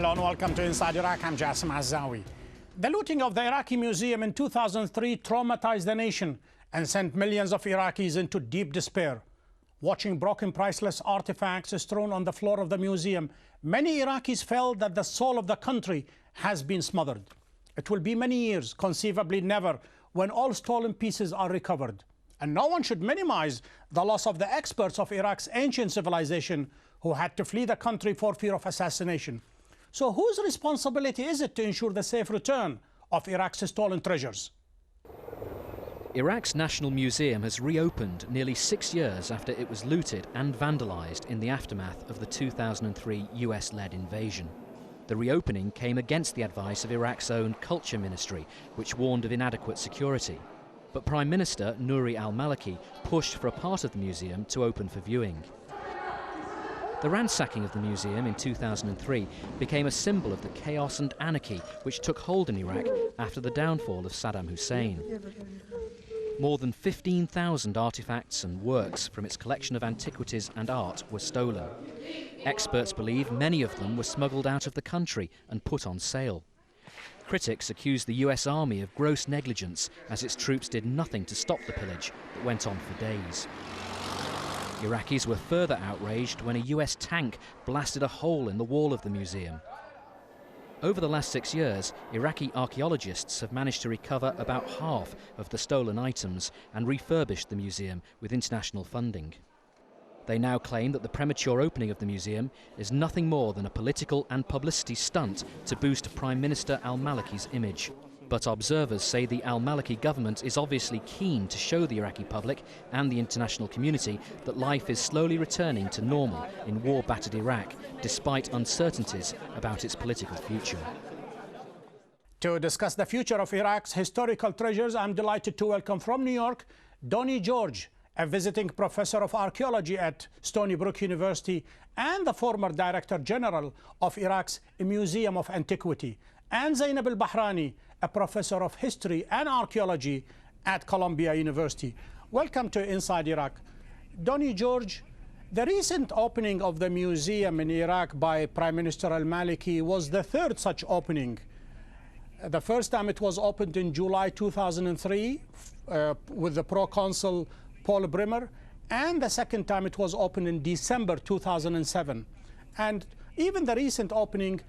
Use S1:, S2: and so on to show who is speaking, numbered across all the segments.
S1: Hello and welcome to Inside Iraq. I'm Jassim Azzawi. The looting of the Iraqi museum in 2003 traumatized the nation and sent millions of Iraqis into deep despair. Watching broken priceless artifacts strewn on the floor of the museum, many Iraqis felt that the soul of the country has been smothered. It will be many years, conceivably never, when all stolen pieces are recovered. And no one should minimize the loss of the experts of Iraq's ancient civilization who had to flee the country for fear of assassination. So whose responsibility is it to ensure the safe return of Iraq's stolen treasures?
S2: Iraq's National Museum has reopened nearly 6 years after it was looted and vandalized in the aftermath of the 2003 US-led invasion. The reopening came against the advice of Iraq's own Culture Ministry, which warned of inadequate security. But Prime Minister Nouri Al-Maliki pushed for a part of the museum to open for viewing. The ransacking of the museum in 2003 became a symbol of the chaos and anarchy which took hold in Iraq after the downfall of Saddam Hussein. More than 15,000 artifacts and works from its collection of antiquities and art were stolen. Experts believe many of them were smuggled out of the country and put on sale. Critics accuse the US Army of gross negligence as its troops did nothing to stop the pillage that went on for days. Iraqis were further outraged when a US tank blasted a hole in the wall of the museum. Over the last 6 years, Iraqi archeologists have managed to recover about half of the stolen items and refurbished the museum with international funding. They now claim that the premature opening of the museum is nothing more than a political and publicity stunt to boost Prime Minister Al-Maliki's image. But observers say the Al-Maliki government is obviously keen to show the Iraqi public and the international community that life is slowly returning to normal in war-battered Iraq, despite uncertainties about its political future.
S1: To discuss the future of Iraq's historical treasures, I'm delighted to welcome from New York, Donnie George, a visiting professor of archaeology at Stony Brook University and the former Director General of Iraq's Museum of Antiquity, and Zainab al-Bahrani, a professor of history and archaeology at Columbia University. Welcome to Inside Iraq. Donnie George, the recent opening of the museum in Iraq by Prime Minister Al-Maliki was the third such opening. The first time it was opened in July 2003 with the proconsul Paul Bremer, and the second time it was opened in December 2007. And even the recent opening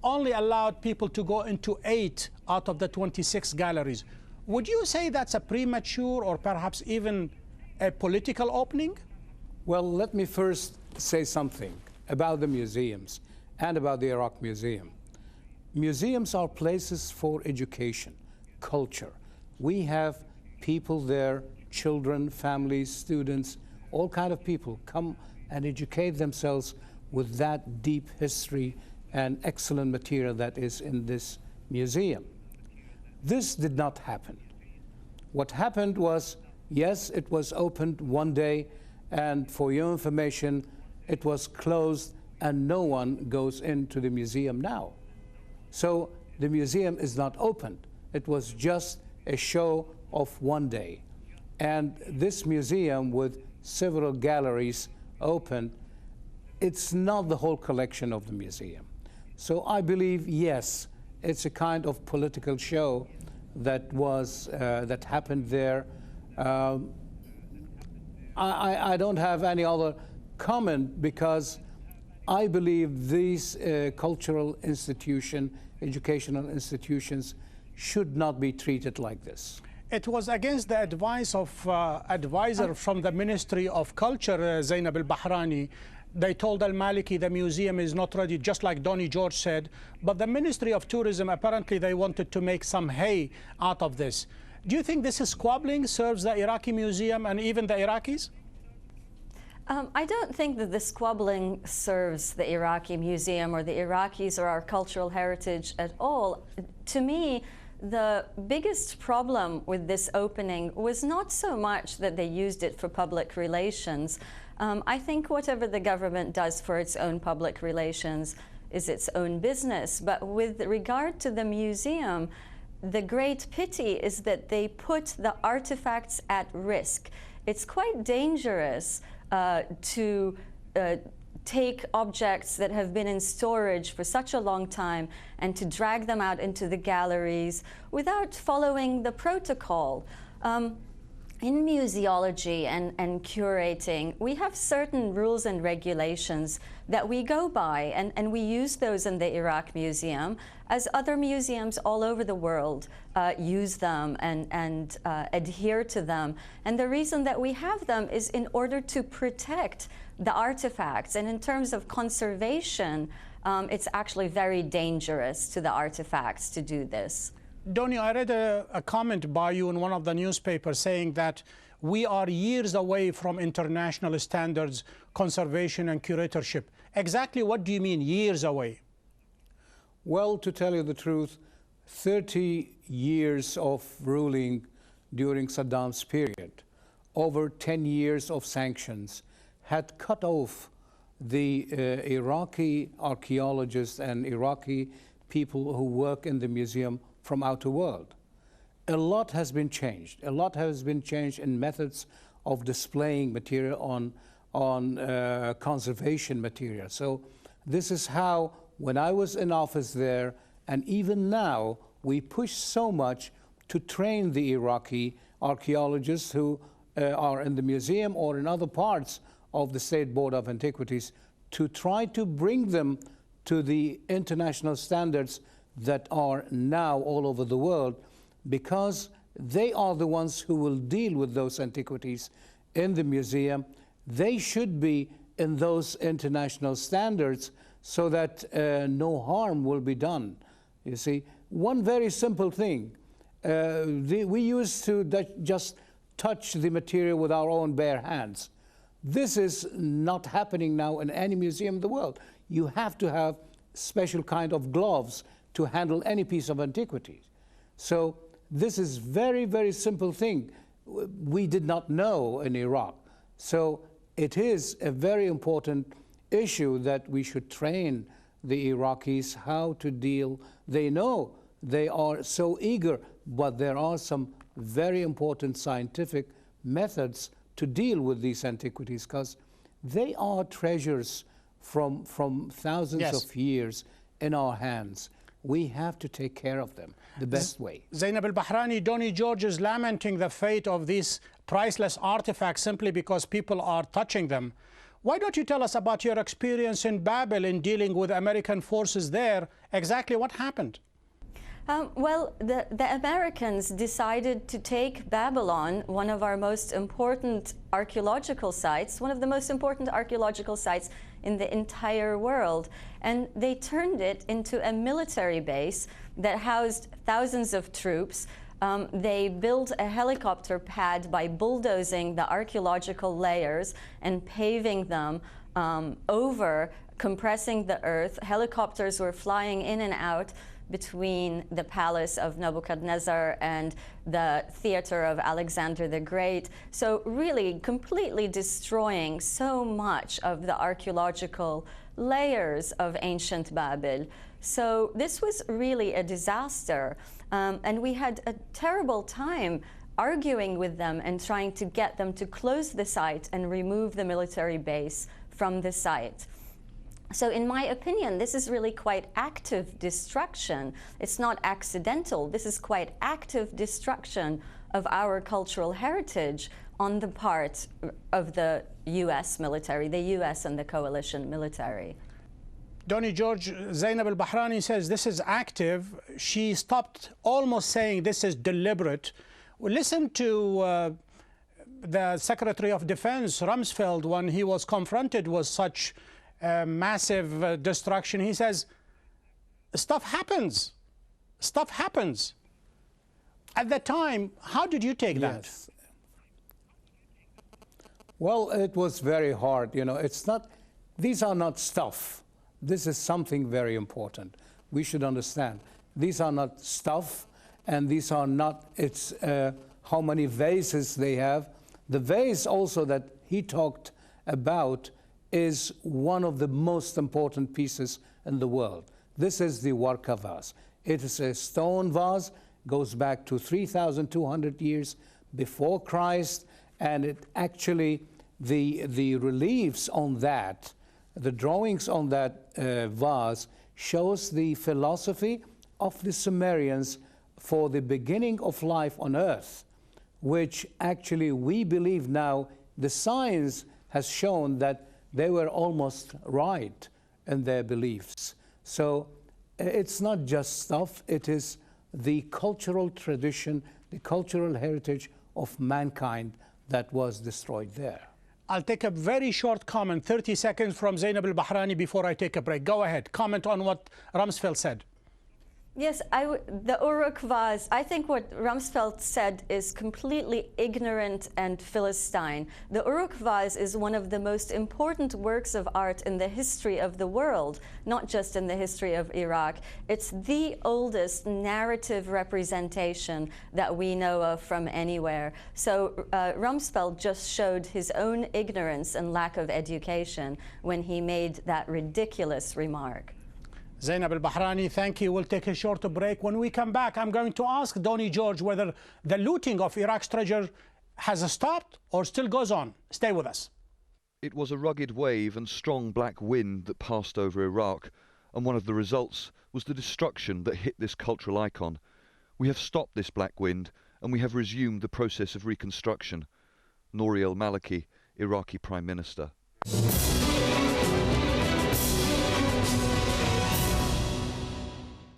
S1: only allowed people to go into 8 out of the 26 galleries. Would you say that's a premature or perhaps even a political opening?
S3: Well, let me first say something about the museums and about the Iraq Museum. Museums are places for education, culture. We have people there, children, families, students, all kind of people come and educate themselves with that deep history and excellent material that is in this museum. This did not happen. What happened was, yes, it was opened one day, and for your information, it was closed and no one goes into the museum now. So the museum is not opened. It was just a show of one day. And this museum with several galleries open, it's not the whole collection of the museum. So I believe, yes, it's a kind of political show that that happened there. I don't have any other comment because I believe these cultural institutions, educational institutions, should not be treated like this.
S1: It was against the advice of advisor from the Ministry of Culture, Zainab al-Bahrani. They told Al-Maliki the museum is not ready, just like Donnie George said. But the Ministry of Tourism, apparently they wanted to make some hay out of this. Do you think this squabbling serves the Iraqi museum and even the Iraqis?
S4: I don't think that the squabbling serves the Iraqi museum or the Iraqis or our cultural heritage at all. To me, the biggest problem with this opening was not so much that they used it for public relations. I think whatever the government does for its own public relations is its own business. But with regard to the museum, the great pity is that they put the artifacts at risk. It's quite dangerous to take objects that have been in storage for such a long time and to drag them out into the galleries without following the protocol. In museology and curating, we have certain rules and regulations that we go by, and we use those in the Iraq Museum, as other museums all over the world use them and adhere to them. And the reason that we have them is in order to protect the artifacts. And in terms of conservation, it's actually very dangerous to the artifacts to do this.
S1: Doni, I read a comment by you in one of the newspapers saying that we are years away from international standards, conservation and curatorship. Exactly what do you mean, years away?
S3: Well, to tell you the truth, 30 years of ruling during Saddam's period, over 10 years of sanctions, had cut off the Iraqi archeologists and Iraqi people who work in the museum from outer world. A lot has been changed. A lot has been changed in methods of displaying material on conservation material. So this is how, when I was in office there, and even now, we push so much to train the Iraqi archeologists who are in the museum or in other parts of the State Board of Antiquities to try to bring them to the international standards that are now all over the world, because they are the ones who will deal with those antiquities in the museum. They should be in those international standards so that no harm will be done. You see, one very simple thing, we used to just touch the material with our own bare hands. This is not happening now in any museum in the world. You have to have special kind of gloves to handle any piece of antiquity. So this is very, very simple thing. We did not know in Iraq. So it is a very important issue that we should train the Iraqis how to deal. They know they are so eager, but there are some very important scientific methods to deal with these antiquities, because they are treasures from thousands of years in our hands. We have to take care of them the best way.
S1: Zainab al-Bahrani, Doni George is lamenting the fate of these priceless artifacts simply because people are touching them. Why don't you tell us about your experience in Babel in dealing with American forces there? Exactly what happened?
S4: Well, the Americans decided to take Babylon, one of our most important archaeological sites, one of the most important archaeological sites in the entire world, and they turned it into a military base that housed thousands of troops. They built a helicopter pad by bulldozing the archaeological layers and paving them over, compressing the earth. Helicopters were flying in and out between the palace of Nebuchadnezzar and the theater of Alexander the Great. So really completely destroying so much of the archaeological layers of ancient Babel. So this was really a disaster. And we had a terrible time arguing with them and trying to get them to close the site and remove the military base from the site. So in my opinion, this is really quite active destruction. It's not accidental. This is quite active destruction of our cultural heritage on the part of the US military, the US and the coalition military.
S1: Doni George, Zainab al-Bahrani says this is active. She stopped almost saying this is deliberate. Listen to the Secretary of Defense, Ramsfeld, when he was confronted with such massive destruction. He says, stuff happens. Stuff happens. At the time, how did you take that?
S3: Well, it was very hard. You know, it's not, these are not stuff. This is something very important. We should understand. These are not stuff, and these are not, it's how many vases they have. The vase also that he talked about is one of the most important pieces in the world. This is the Warka vase. It is a stone vase, goes back to 3,200 years before Christ, and it actually, the reliefs on that The drawings on that vase shows the philosophy of the Sumerians for the beginning of life on Earth, which actually we believe now the science has shown that they were almost right in their beliefs. So it's not just stuff, it is the cultural tradition, the cultural heritage of mankind that was destroyed there.
S1: I'll take a very short comment, 30 seconds from Zainab al-Bahrani before I take a break. Go ahead, comment on what Ramsfeld said.
S4: Yes, the Uruk vase, I think what Ramsfeld said is completely ignorant and Philistine. The Uruk vase is one of the most important works of art in the history of the world, not just in the history of Iraq. It's the oldest narrative representation that we know of from anywhere. So Ramsfeld just showed his own ignorance and lack of education when he made that ridiculous remark.
S1: Zainab al-Bahrani, thank you. We'll take a short break. When we come back, I'm going to ask Nouri George whether the looting of Iraq's treasure has stopped or still goes on. Stay with us.
S5: It was a rugged wave and strong black wind that passed over Iraq, and one of the results was the destruction that hit this cultural icon. We have stopped this black wind, and we have resumed the process of reconstruction. Nouri Al-Maliki, Iraqi Prime Minister.